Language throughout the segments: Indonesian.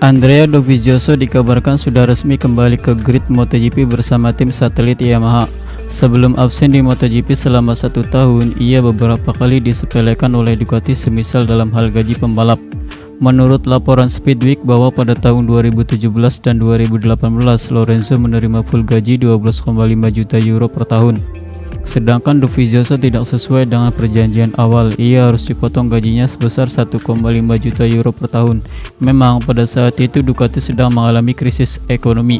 Andrea Dovizioso dikabarkan sudah resmi kembali ke grid MotoGP bersama tim satelit Yamaha. Sebelum absen di MotoGP selama 1 tahun, ia beberapa kali disepelekan oleh Ducati semisal dalam hal gaji pembalap. Menurut laporan Speedweek bahwa pada tahun 2017 dan 2018 Lorenzo menerima full gaji 12,5 juta euro per tahun. Sedangkan Dovizioso tidak sesuai dengan perjanjian awal, ia harus dipotong gajinya sebesar 1,5 juta euro per tahun. Memang pada saat itu Ducati sedang mengalami krisis ekonomi.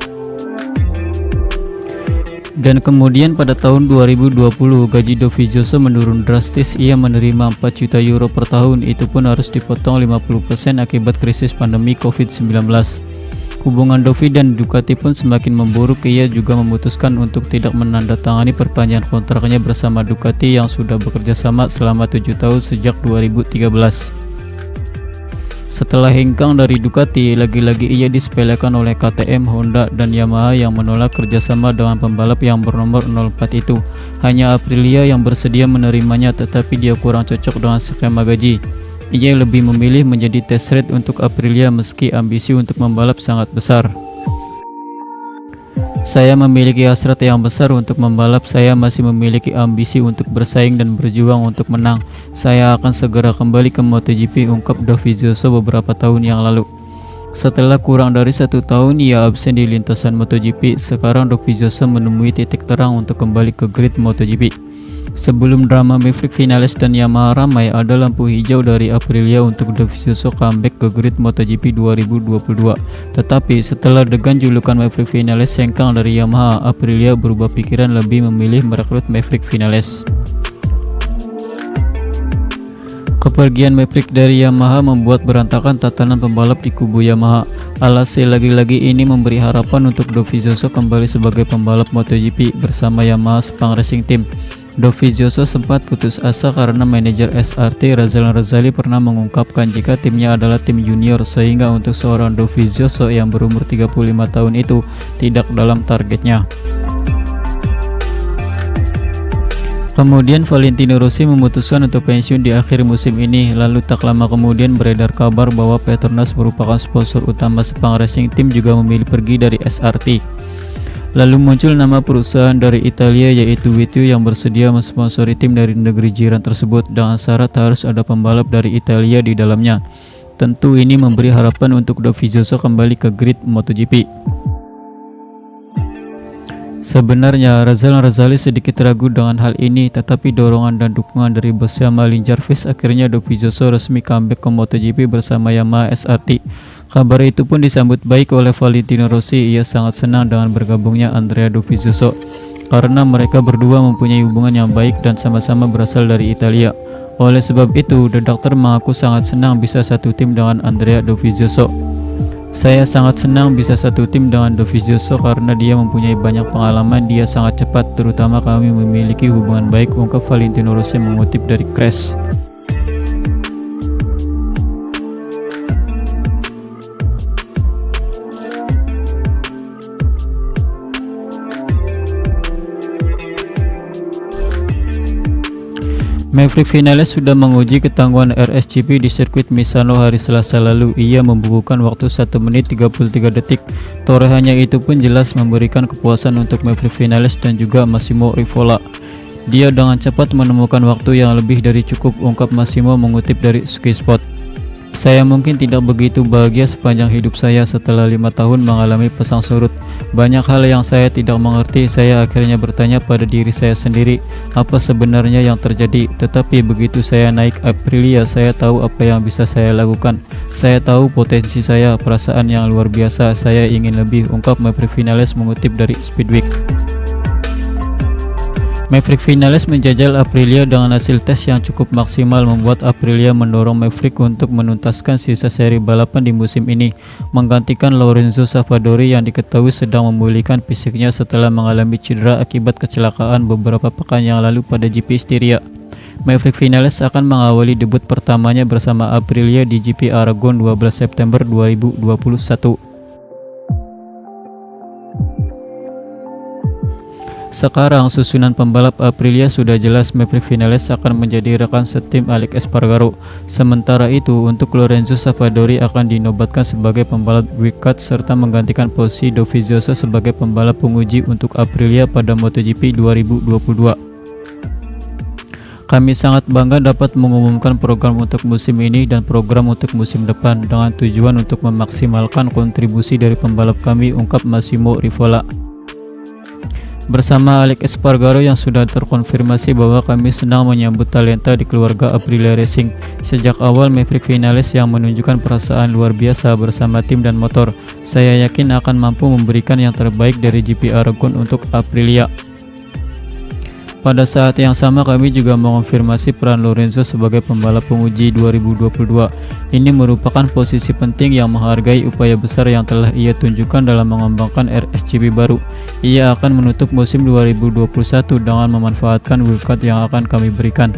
Dan kemudian pada tahun 2020 gaji Dovizioso menurun drastis, ia menerima 4 juta euro per tahun, itu pun harus dipotong 50% akibat krisis pandemi COVID-19. Hubungan Dovi dan Ducati pun semakin memburuk, ia juga memutuskan untuk tidak menandatangani perpanjangan kontraknya bersama Ducati yang sudah bekerja sama selama 7 tahun sejak 2013. Setelah hengkang dari Ducati, lagi-lagi ia disepelekan oleh KTM, Honda, dan Yamaha yang menolak kerjasama dengan pembalap yang bernomor 04 itu. Hanya Aprilia yang bersedia menerimanya, tetapi dia kurang cocok dengan skema gaji. Ia lebih memilih menjadi test ride untuk Aprilia meski ambisi untuk membalap sangat besar. Saya memiliki hasrat yang besar untuk membalap, saya masih memiliki ambisi untuk bersaing dan berjuang untuk menang. Saya akan segera kembali ke MotoGP, ungkap Dovizioso beberapa tahun yang lalu. Setelah kurang dari 1 tahun ia absen di lintasan MotoGP, sekarang Dovizioso menemui titik terang untuk kembali ke grid MotoGP. Sebelum drama Maverick Vinales dan Yamaha ramai, ada lampu hijau dari Aprilia untuk Dovizioso comeback ke grid MotoGP 2022. Tetapi setelah dengan julukan Maverick Vinales hengkang dari Yamaha, Aprilia berubah pikiran, lebih memilih merekrut Maverick Vinales. Kepergian Maverick dari Yamaha membuat berantakan tatanan pembalap di kubu Yamaha. Alhasil lagi-lagi ini memberi harapan untuk Dovizioso kembali sebagai pembalap MotoGP bersama Yamaha Sepang Racing Team. Dovizioso sempat putus asa karena manajer SRT Razal Razali pernah mengungkapkan jika timnya adalah tim junior, sehingga untuk seorang Dovizioso yang berumur 35 tahun itu tidak dalam targetnya. Kemudian Valentino Rossi memutuskan untuk pensiun di akhir musim ini. Lalu tak lama kemudian beredar kabar bahwa Petronas merupakan sponsor utama Sepang Racing Team juga memilih pergi dari SRT. Lalu muncul nama perusahaan dari Italia yaitu Vitio yang bersedia mensponsori tim dari negeri jiran tersebut dengan syarat harus ada pembalap dari Italia di dalamnya. Tentu ini memberi harapan untuk Dovizioso kembali ke grid MotoGP. Sebenarnya Razal Razali sedikit ragu dengan hal ini, tetapi dorongan dan dukungan dari bosnya Malin Jarvis akhirnya Dovizioso resmi comeback ke MotoGP bersama Yamaha SRT. Kabar itu pun disambut baik oleh Valentino Rossi. Ia sangat senang dengan bergabungnya Andrea Dovizioso karena mereka berdua mempunyai hubungan yang baik dan sama-sama berasal dari Italia. Oleh sebab itu, The Doctor mengaku sangat senang bisa satu tim dengan Andrea Dovizioso. Saya sangat senang bisa satu tim dengan Dovizioso karena dia mempunyai banyak pengalaman, dia sangat cepat, terutama kami memiliki hubungan baik, ungkap Valentino Rossi mengutip dari Crash. Maverick Vinales sudah menguji ketangguhan RSGP di sirkuit Misano hari Selasa lalu. Ia membukukan waktu 1 menit 33 detik. Torehannya itu pun jelas memberikan kepuasan untuk Maverick Vinales dan juga Massimo Rivola. Dia dengan cepat menemukan waktu yang lebih dari cukup, ungkap Massimo mengutip dari Sky Sport. Saya mungkin tidak begitu bahagia sepanjang hidup saya setelah 5 tahun mengalami pasang surut. Banyak hal yang saya tidak mengerti. Saya akhirnya bertanya pada diri saya sendiri, apa sebenarnya yang terjadi. Tetapi begitu saya naik Aprilia, saya tahu apa yang bisa saya lakukan. Saya tahu potensi saya, perasaan yang luar biasa. Saya ingin lebih, ungkap Maverick Vinales mengutip dari Speedweek. Maverick Vinales menjajal Aprilia dengan hasil tes yang cukup maksimal membuat Aprilia mendorong Maverick untuk menuntaskan sisa seri balapan di musim ini, menggantikan Lorenzo Savadori yang diketahui sedang memulihkan fisiknya setelah mengalami cedera akibat kecelakaan beberapa pekan yang lalu pada GP Styria. Maverick Vinales akan mengawali debut pertamanya bersama Aprilia di GP Aragon 12 September 2021. Sekarang susunan pembalap Aprilia sudah jelas. Maverick Vinales akan menjadi rekan setim Alex Espargaro. Sementara itu untuk Lorenzo Savadori akan dinobatkan sebagai pembalap wildcard serta menggantikan posisi Dovizioso sebagai pembalap penguji untuk Aprilia pada MotoGP 2022. Kami sangat bangga dapat mengumumkan program untuk musim ini dan program untuk musim depan dengan tujuan untuk memaksimalkan kontribusi dari pembalap kami, ungkap Massimo Rivola. Bersama Alex Espargaro yang sudah terkonfirmasi bahwa kami senang menyambut talenta di keluarga Aprilia Racing. Sejak awal Maverick Vinales yang menunjukkan perasaan luar biasa bersama tim dan motor. Saya yakin akan mampu memberikan yang terbaik dari GP Aragon untuk Aprilia. Pada saat yang sama kami juga mengonfirmasi peran Lorenzo sebagai pembalap penguji 2022. Ini merupakan posisi penting yang menghargai upaya besar yang telah ia tunjukkan dalam mengembangkan RSGP baru. Ia akan menutup musim 2021 dengan memanfaatkan wildcard yang akan kami berikan.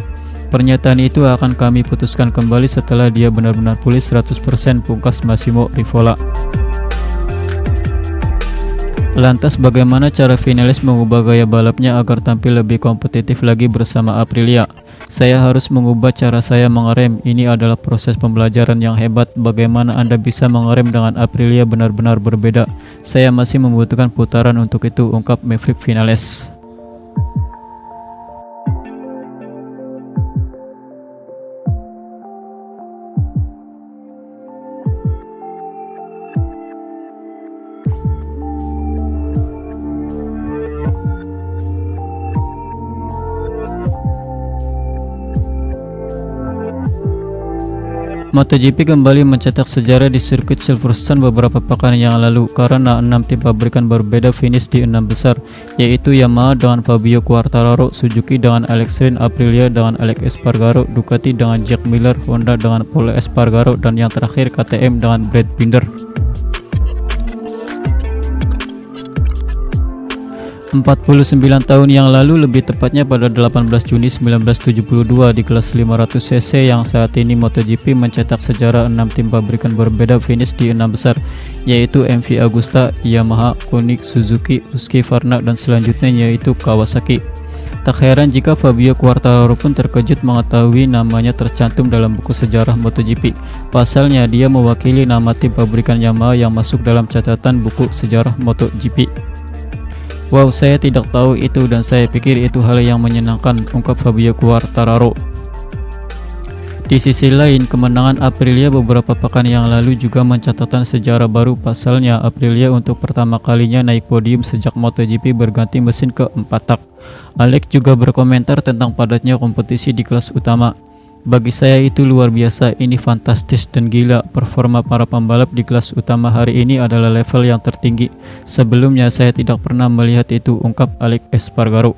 Pernyataan itu akan kami putuskan kembali setelah dia benar-benar pulih 100%, pungkas Massimo Rivola. Lantas bagaimana cara Vinales mengubah gaya balapnya agar tampil lebih kompetitif lagi bersama Aprilia? Saya harus mengubah cara saya mengerem. Ini adalah proses pembelajaran yang hebat. Bagaimana Anda bisa mengerem dengan Aprilia benar-benar berbeda? Saya masih membutuhkan putaran untuk itu, ungkap Maverick Vinales. MotoGP kembali mencetak sejarah di sirkuit Silverstone beberapa pekan yang lalu karena 6 tim pabrikan berbeda finish di 6 besar, yaitu Yamaha dengan Fabio Quartararo, Suzuki dengan Alex Rins, Aprilia dengan Alex Espargaro, Ducati dengan Jack Miller, Honda dengan Pol Espargaro, dan yang terakhir KTM dengan Brad Binder. 49 tahun yang lalu, lebih tepatnya pada 18 Juni 1972 di kelas 500cc yang saat ini MotoGP mencetak sejarah 6 tim pabrikan berbeda finish di 6 besar, yaitu MV Agusta, Yamaha, Koenig, Suzuki, Husqvarna, dan selanjutnya yaitu Kawasaki. Tak heran jika Fabio Quartararo pun terkejut mengetahui namanya tercantum dalam buku sejarah MotoGP. Pasalnya dia mewakili nama tim pabrikan Yamaha yang masuk dalam catatan buku sejarah MotoGP. Wow, saya tidak tahu itu dan saya pikir itu hal yang menyenangkan, ungkap Fabio Quartararo. Di sisi lain, kemenangan Aprilia beberapa pekan yang lalu juga mencatatkan sejarah baru. Pasalnya, Aprilia untuk pertama kalinya naik podium sejak MotoGP berganti mesin ke 4 tak. Alex juga berkomentar tentang padatnya kompetisi di kelas utama. Bagi saya itu luar biasa, ini fantastis dan gila. Performa para pembalap di kelas utama hari ini adalah level yang tertinggi. Sebelumnya saya tidak pernah melihat itu, ungkap Alex Espargaro.